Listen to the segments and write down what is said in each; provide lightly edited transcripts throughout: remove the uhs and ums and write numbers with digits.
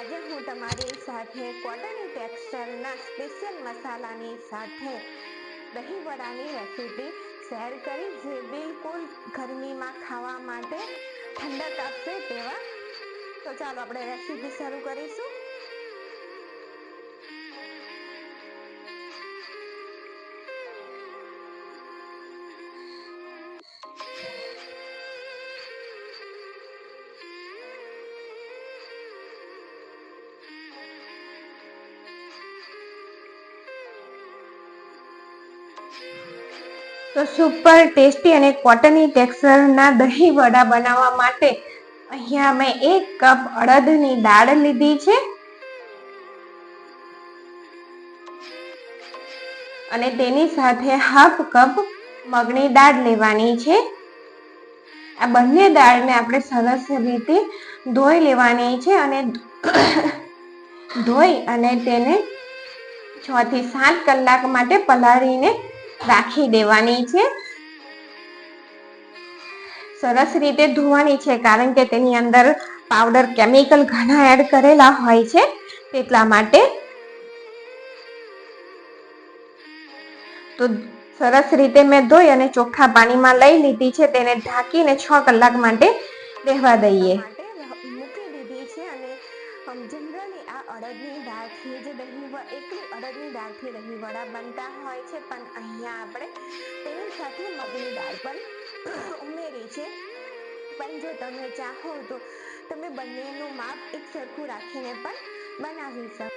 આજે હું તમારી સાથે કોટનની ટેક્સચરના સ્પેશિયલ મસાલાની સાથે દહીં વડાની રેસીપી શેર કરી, જે બિલકુલ ગરમીમાં ખાવા માટે ઠંડક આપશે તેવા. તો ચાલો આપણે રેસીપી શરૂ કરીશું. તો સુપર ટેસ્ટી અને કોટનની ટેક્સચરના દહીં વડા બનાવવા માટે અહીંયા મેં 1 કપ અડદની દાળ લીધી છે અને તેની સાથે હાફ કપ મગની દાળ લેવાની છે. આ બંને દાળને આપણે સરસ રીતે ધોઈ લેવાની છે અને ધોઈ અને તેને 6 થી 7 કલાક માટે પલાળીને રાખી દેવાની છે. સરસ રીતે ધોવાની છે, કારણ કે તેની અંદર પાવડર કેમિકલ ઘણા એડ કરેલા હોય છે, તેટલા માટે. તો સરસ રીતે મેં ધોઈ અને ચોખ્ખા પાણીમાં લઈ લીધી છે. તેને ઢાંકીને 6 કલાક માટે રહેવા દઈએ. મૂકી દીધી છે અને જનરલી આ અડદની દાળથી જે એકલી અડદની દાળથી દહીં વડા બનતા હોય છે, પણ અહીંયા આપણે તેની સાથે મગની દાળ પણ ઉમેરી છે. પણ જો તમે ચાહો તો તમે બંનેનું માપ એક સરખું રાખીને પણ બનાવી શકો.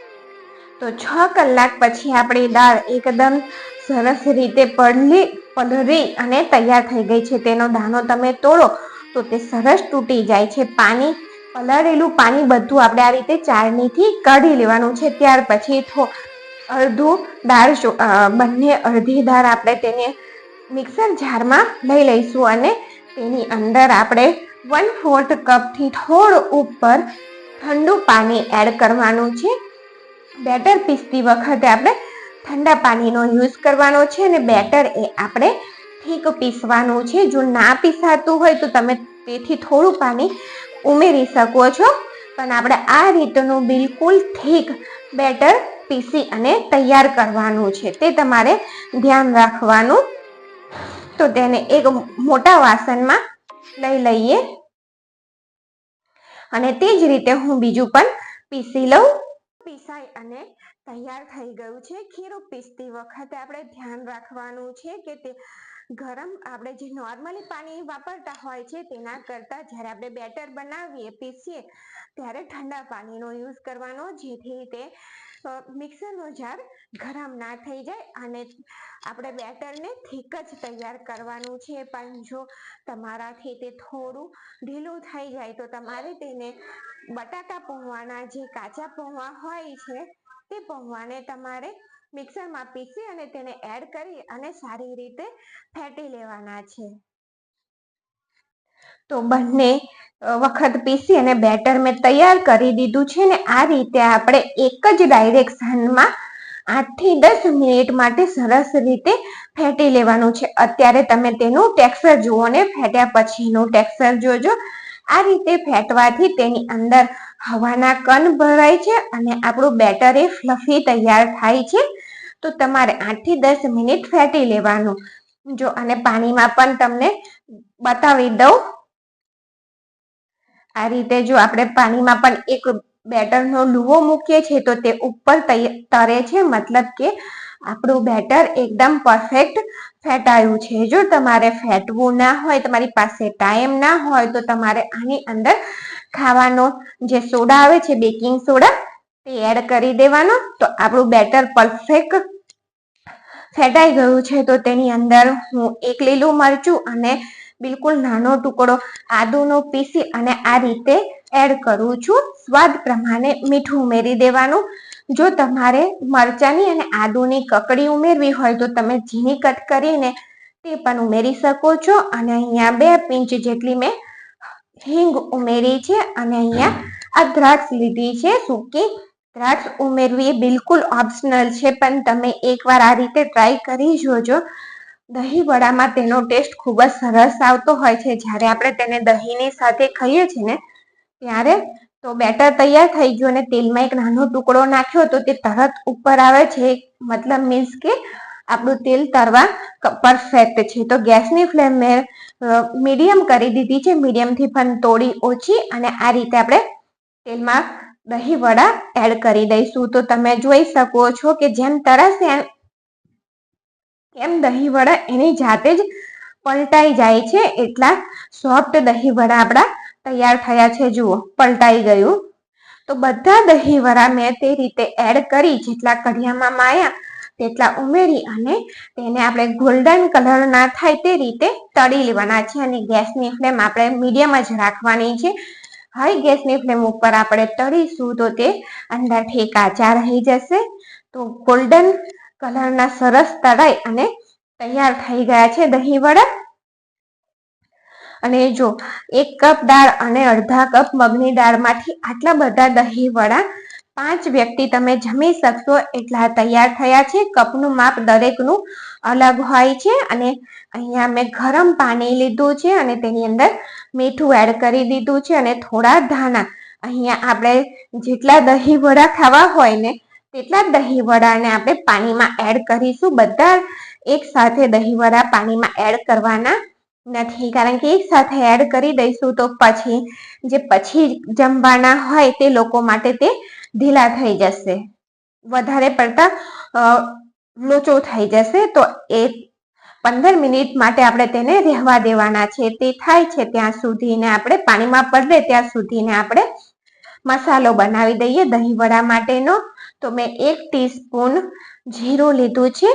તો 6 કલાક પછી આપણી દાળ એકદમ સરસ રીતે પલળી અને તૈયાર થઈ ગઈ છે. તેનો દાણો તમે તોડો તો તે સરસ તૂટી જાય છે. પલાળેલું પાણી બધું આપણે આ રીતે ચાળણીથી કાઢી લેવાનું છે. ત્યાર પછી અડધી દાળ આપણે તેને મિક્સર જારમાં લઈ લઈશું અને તેની અંદર આપણે 1/4 કપથી થોડું ઉપર ઠંડુ પાણી એડ કરવાનું છે. બેટર પીસતી વખતે આપણે ઠંડા પાણીનો યુઝ કરવાનો છે અને બેટર એ આપણે ઠીક પીસવાનું છે. જો ના પીસાતું હોય તો તમે તેથી થોડું પાણી ઉમેરી શકો છો, પણ આપણે આ રીતનું બિલકુલ ઠીક બેટર પીસી અને તૈયાર કરવાનું છે, તે તમારે ધ્યાન રાખવાનું. તો તેને એક મોટા વાસણમાં લઈ લઈએ અને તે જ રીતે હું બીજું પણ પીસી લઉં. પીસાઈ અને તૈયાર થઈ ગયું છે. ખીરું પીસતી વખતે આપણે ધ્યાન રાખવાનું છે કે તે ગરમ, આપણે જે નોર્મલી પાણી વાપરતા હોય છે તેના કરતાં જ્યારે આપણે બેટર બનાવીએ, પીસીએ, ત્યારે ઠંડા પાણીનો યુઝ કરવાનો, જેથી તે મિક્સરનો જાર ગરમ ના થઈ જાય અને આપણે બેટરને ઠીક જ તૈયાર કરવાનું છે. પણ જો તમારાથી તે થોડું ઢીલું થઈ જાય તો તમારે તેને બટાકા પૌવાના જે કાચા પૌવા હોય છે તે પૌવાને તમારે મિક્સરમાં પીસી અને તેને એડ કરી અને સારી રીતે ફેટી લેવાના છે. તો બંને વખત પીસી અને બેટર મેં તૈયાર કરી દીધું છે ને આ રીતે આપણે એક જ ડાયરેક્શનમાં 8 થી 10 મિનિટ માટે સરસ રીતે ફેટી લેવાનું છે. અત્યારે તમે તેનું ટેક્સચર જુઓ ને ફેટ્યા પછીનું ટેક્સચર જોજો. આ રીતે ફેટવાથી તેની અંદર હવાના કણ ભરાય છે અને આપણું બેટર એ ફ્લફી તૈયાર થાય છે. તો તમારે 8 થી 10 મિનિટ ફેટી લેવાનું. જો અને પાણીમાં પણ તમને બતાવી દઉં. આ રીતે જો આપણે પાણીમાં પણ એક બેટરનો લુવો મૂકીએ છીએ તો તે ઉપર તરે છે, મતલબ કે આપણું બેટર એકદમ પરફેક્ટ ફેટાયું છે. જો તમારે ફેટવું ના હોય, તમારી પાસે ટાઈમ ના હોય, તો તમારે આની અંદર ખાવાનો જે સોડા આવે છે, બેકિંગ સોડા, તે એડ કરી દેવાનો. તો આપણું બેટર પરફેક્ટ ફેટાઈ ગયું છે. તો તેની અંદર હું 1 લીલું મરચું અને બિલકુલ નાનો ટુકડો આદુનો પીસી અને આ રીતે એડ કરું છું. સ્વાદ પ્રમાણે મીઠું ઉમેરી દેવાનું. જો તમારે મરચાની અને આદુની કકડી ઉમેરવી હોય તો તમે ઝીણી કટ કરીને તે પણ ઉમેરી શકો છો. અને અહીંયા 2 પિંચ જેટલી મેં હિંગ ઉમેરી છે અને અહીંયા આ દ્રાક્ષ લીધી છે. સૂકી દ્રાક્ષ ઉમેરવી બિલકુલ ઓપ્શનલ છે, પણ તમે એકવાર આ રીતે ટ્રાય કરી જોજો. દહીં વડામાં તેનો ટેસ્ટ ખૂબ જ સરસ આવતો હોય છે. જ્યારે આપણે તેને દહીંની સાથે ખાઈએ છીએ ને ત્યારે તો બેટર તૈયાર થઈ ગયું અને તેલમાં એક નાનો ટુકડો નાખ્યો તો તે તરત ઉપર આવે છે, મતલબ મીન્સ કે આપણું તેલ તરવા પરફેક્ટ છે. તો ગેસની ફ્લેમ મેં મીડિયમ કરી દીધી છે, મીડિયમથી પણ થોડી ઓછી, અને આ રીતે આપણે તેલમાં દહીં વડા એડ કરી દઈશું. તો તમે જોઈ શકો છો કે જેમ તરસે એમ દહીં વડા એની જાતે જ પલટાઈ જાય છે. એટલા સોફ્ટ દહીં વડા આપણા તૈયાર થયા છે. જુઓ, પલટાઈ ગયું. તો બધા દહીં વડા મેં તે રીતે એડ કરી, જેટલા કઢિયામાં માયા તેટલા ઉમેરી અને તેને આપણે ગોલ્ડન કલર ના થાય તે રીતે તળી લેવાના છે. અને ગેસની ફ્લેમ આપણે મીડિયમ જ રાખવાની છે. હાઈ ગેસની ફ્લેમ ઉપર આપણે તળીશું તો તે અંદરથી કાચા રહી જશે. તો ગોલ્ડન કલરના સરસ તળાઈ અને તૈયાર થઈ ગયા છે દહીં વડા. અને જો 1 કપ દાળ અને અડધા કપ મગની દાળમાંથી આટલા બધા દહીં વડા 5 વ્યક્તિ તમે જમી શકશો એટલા તૈયાર થયા છે. કપનું માપ દરેકનું અલગ હોય છે. અને અહીંયા મેં ગરમ પાણી લીધું છે અને તેની અંદર મીઠું એડ કરી દીધું છે અને થોડા ધાણા. અહીંયા આપણે જેટલા દહીં વડા ખાવા હોય ને તેટલા જ દહીં વડાને આપણે પાણીમાં એડ કરીશું. બધા એક સાથે દહીં વડા પાણીમાં એડ કરવાના નથી, કારણ કે એક સાથે એડ કરી દઈશું તો પછી જમવાના હોય તે લોકો માટે તે ઢીલા થઈ જશે, વધારે પડતા લોચો થઈ જશે. તો એ 15 મિનિટ માટે આપણે તેને રહેવા દેવાના છે. તે થાય છે ત્યાં સુધીને આપણે પાણીમાં પલળે ત્યાં સુધીને આપણે મસાલો બનાવી દઈએ દહીં વડા માટેનો. તો મેં 1 ટીસ્પૂન જીરું લીધું છે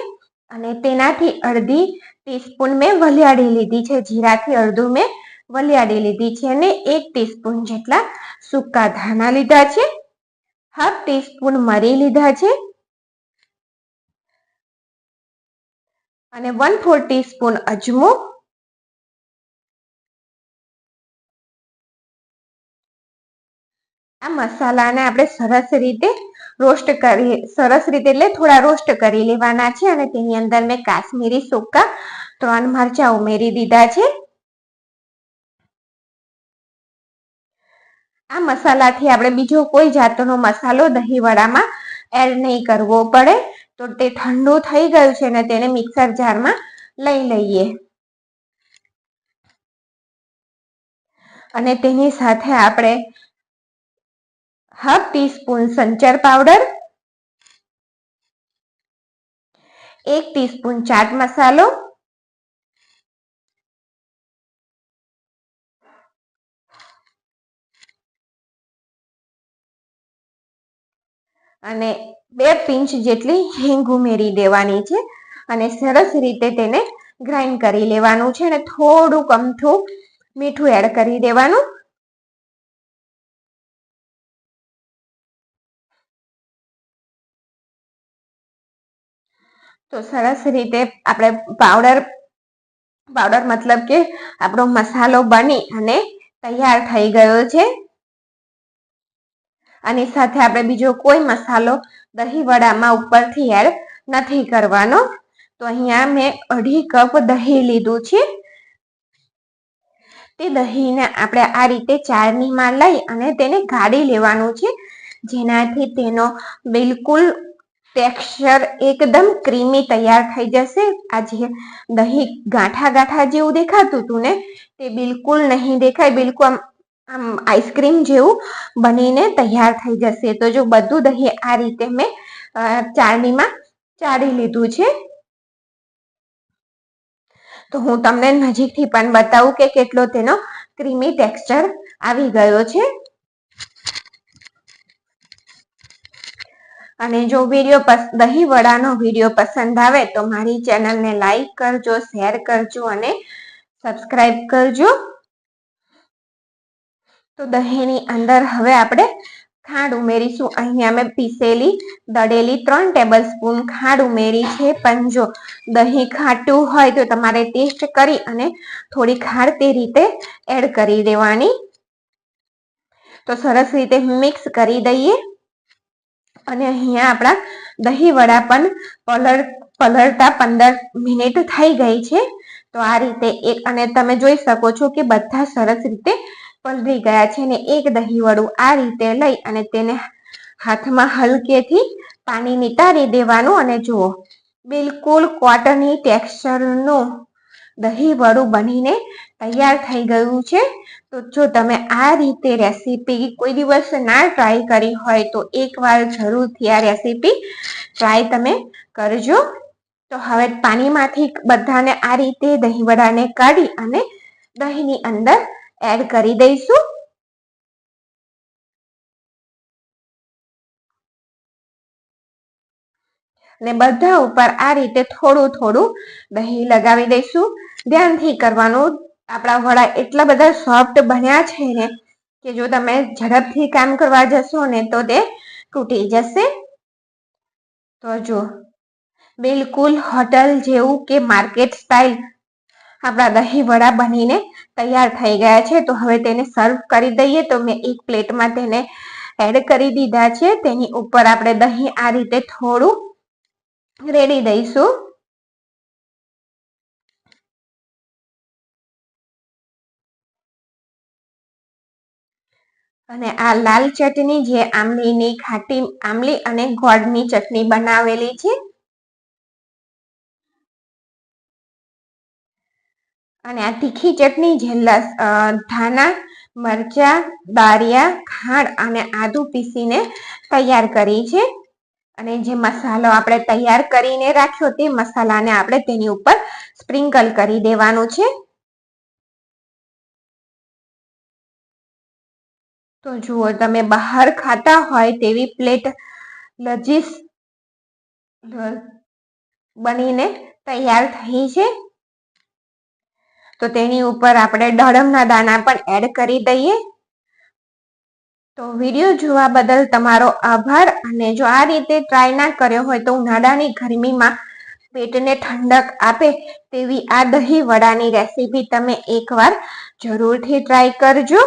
અને તેનાથી અડધી ટીસ્પૂન મેં વલિયાળી લીધી છે. જીરાથી અડધું મેં વલિયાળી લીધી છે અને 1 ટીસ્પૂન જેટલા સૂકા ધાણા લીધા છે. હાફ ટીસ્પૂન મરી લીધા છે અને 1/4 ટીસ્પૂન અજમો. આ મસાલાને આપણે સરસ રીતે એટલે થોડા રોસ્ટ કરી લેવાના છે. અને તેની અંદર મેં કાશ્મીરી સૂકા 3 મરચા ઉમેરી દીધા છે. આ મસાલાથી આપણે બીજો કોઈ જાતનો મસાલો દહીં વડામાં એડ નહીં કરવો પડે. તો તે ઠંડુ થઈ ગયું છે અને તેને મિક્સર જારમાં લઈ લઈએ. અને તેની સાથે આપણે હાફ ટીસ્પૂન સંચર પાવડર, 1 ટીસ્પૂન ચાટ મસાલો અને 2 પિંચ જેટલી હિંગ ઉમેરી દેવાની છે. અને સરસ રીતે તેને ગ્રાઇન્ડ કરી લેવાનું છે અને થોડુંક અમથું મીઠું એડ કરી દેવાનું. તો સરસ રીતે આપણે પાવડર મતલબ કે આપણો મસાલો બની અને તૈયાર થઈ ગયો છે. આની સાથે આપણે બીજો કોઈ મસાલો દહીં વડામાં ઉપરથી એડ નથી કરવાનો. તો અહીંયા મેં 2.5 કપ દહીં લીધું છે. તે દહીંને આપણે આ રીતે ચાળણીમાં લઈ અને તેને ગાળી લેવાનું છે, જેનાથી તેનો બિલકુલ ટેક્સચર એકદમ ક્રીમી તૈયાર થઈ જશે. આ જે દહીં ગાંઠા જેવું દેખાતું હતું ને તે બિલકુલ નહીં દેખાય, બિલકુલ આમ આઈસ્ક્રીમ જેવું બનીને તૈયાર થઈ જશે. તો જો બધું દહીં આ રીતે મેં ચાળણીમાં ચાળી લીધું છે. તો હું તમને નજીકથી પણ બતાવું કે કેટલો તેનો ક્રીમી ટેક્સચર આવી ગયો છે. અને જો દહીં વડાનો વિડીયો પસંદ આવે તો મારી ચેનલને લાઈક કરજો, શેર કરજો અને સબસ્ક્રાઈબ કરજો. તો દહીંની અંદર હવે આપણે ખાંડ ઉમેરીશું. અહીંયા મેં પીસેલી દળેલી 3 ટેબલ સ્પૂન ખાંડ ઉમેરી છે. પણ જો દહીં ખાટું હોય તો તમારે ટેસ્ટ કરી અને થોડી ખાંડ તે રીતે એડ કરી દેવાની. તો સરસ રીતે મિક્સ કરી દઈએ. અને અહીંયા આપણા દહીં વડા પણ પલળતા 15 મિનિટ થઈ ગઈ છે. તો આ રીતે અને તમે જોઈ શકો છો કે બધા સરસ રીતે પલળી ગયા છે ને એક દહીં વડું આ રીતે લઈ અને તેને હાથમાં હલકેથી પાણી નિતારી દેવાનું અને જુઓ બિલકુલ કોટની ટેક્સચરનું દહીં વડું બનીને તૈયાર થઈ ગયું છે. તો જો તમે આ રીતે રેસીપી કોઈ દિવસ ના ટ્રાય કરી હોય તો એકવાર જરૂરથી આ રેસીપી ટ્રાય તમે કરજો. તો હવે પાણીમાંથી બધાને આ રીતે દહીં વડાને કાઢી અને દહીંની અંદર એડ કરી દઈશું. અને બધા ઉપર આ રીતે થોડું થોડું દહીં લગાવી દઈશું. ધ્યાનથી કરવાનું, આપણા વડા એટલા બધા સોફ્ટ બન્યા છે ને કે જો તમે ઝડપથી કામ કરવા જશો ને તો તે તૂટી જશે. તો જો બિલકુલ હોટલ જેવું કે માર્કેટ સ્ટાઇલ આપણા દહીં વડા બનીને તૈયાર થઈ ગયા છે. તો હવે તેને સર્વ કરી દઈએ. તો મેં એક પ્લેટમાં તેને એડ કરી દીધા છે. તેની ઉપર આપણે દહીં આ રીતે થોડું રેડી દઈશું. અને આ લાલ ચટણી જે આંબલીની ખાટી આંબલી અને ગોળની ચટણી બનાવેલી છે અને આ તીખી ચટણી જે ધાણા, મરચા, બારિયા, ખાંડ અને આદુ પીસીને તૈયાર કરી છે. અને જે મસાલો આપણે તૈયાર કરીને રાખ્યો તે મસાલાને આપણે તેની ઉપર સ્પ્રિંકલ કરી દેવાનું છે. તો જુઓ તમે બહાર ખાતા હોય તેવી પ્લેટ લજીસ બનીને તૈયાર થઈ છે. તો તેની ઉપર આપણે ડળમના દાણા પણ એડ કરી દઈએ. તો વિડીયો જોવા બદલ તમારો આભાર. અને જો આ રીતે ટ્રાય ના કર્યો હોય તો ઉનાળાની ગરમીમાં પેટને ઠંડક આપે તેવી આ દહીં વડાની રેસીપી તમે એકવાર જરૂરથી ટ્રાય કરજો.